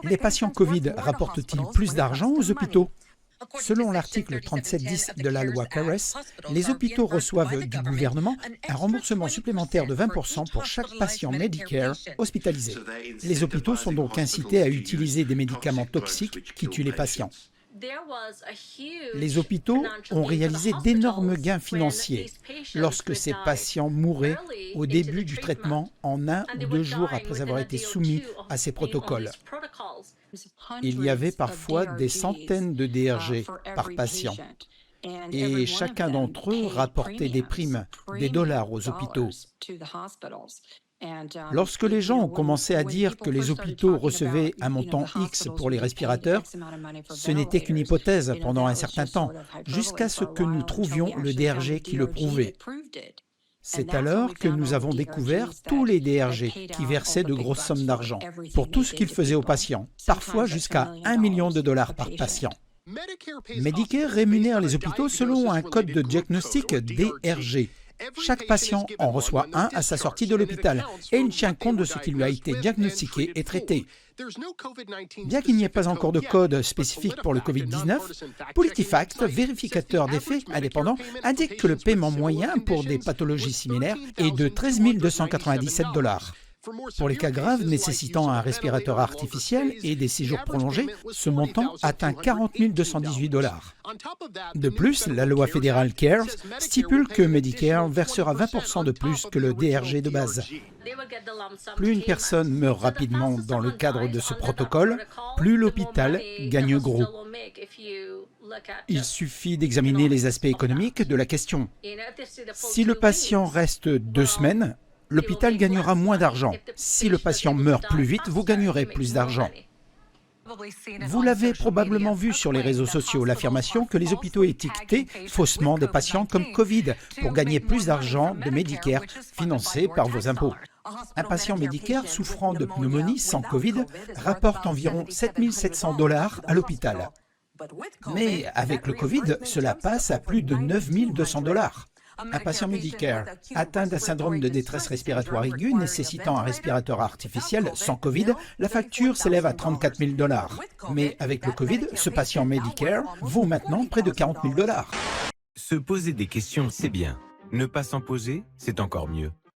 Les patients Covid rapportent-ils plus d'argent aux hôpitaux? Selon l'article 3710 de la loi CARES, les hôpitaux reçoivent du gouvernement un remboursement supplémentaire de 20% pour chaque patient Medicare hospitalisé. Les hôpitaux sont donc incités à utiliser des médicaments toxiques qui tuent les patients. Les hôpitaux ont réalisé d'énormes gains financiers lorsque ces patients mouraient au début du traitement en 1 ou 2 jours après avoir été soumis à ces protocoles. Il y avait parfois des centaines de DRG par patient et chacun d'entre eux rapportait des primes, des dollars aux hôpitaux. Lorsque les gens ont commencé à dire que les hôpitaux recevaient un montant X pour les respirateurs, ce n'était qu'une hypothèse pendant un certain temps, jusqu'à ce que nous trouvions le DRG qui le prouvait. C'est alors que nous avons découvert tous les DRG qui versaient de grosses sommes d'argent pour tout ce qu'ils faisaient aux patients, parfois jusqu'à $1 million par patient. Medicare rémunère les hôpitaux selon un code de diagnostic DRG. Chaque patient en reçoit un à sa sortie de l'hôpital et il tient compte de ce qui lui a été diagnostiqué et traité. Bien qu'il n'y ait pas encore de code spécifique pour le Covid-19, PolitiFact, vérificateur des faits indépendant, indique que le paiement moyen pour des pathologies similaires est de $13 297. Pour les cas graves nécessitant un respirateur artificiel et des séjours prolongés, ce montant atteint $40 218. De plus, la loi fédérale CARES stipule que Medicare versera 20% de plus que le DRG de base. Plus une personne meurt rapidement dans le cadre de ce protocole, plus l'hôpital gagne gros. Il suffit d'examiner les aspects économiques de la question. Si le patient reste 2 semaines, l'hôpital gagnera moins d'argent. Si le patient meurt plus vite, vous gagnerez plus d'argent. Vous l'avez probablement vu sur les réseaux sociaux, l'affirmation que les hôpitaux étiquetaient faussement des patients comme Covid pour gagner plus d'argent de Medicare financé par vos impôts. Un patient Medicare souffrant de pneumonie sans Covid rapporte environ $7 700 à l'hôpital. Mais avec le Covid, cela passe à plus de $9 200. Un patient Medicare atteint d'un syndrome de détresse respiratoire aiguë nécessitant un respirateur artificiel sans Covid, la facture s'élève à $34 000. Mais avec le Covid, ce patient Medicare vaut maintenant près de $40 000. Se poser des questions, c'est bien. Ne pas s'en poser, c'est encore mieux.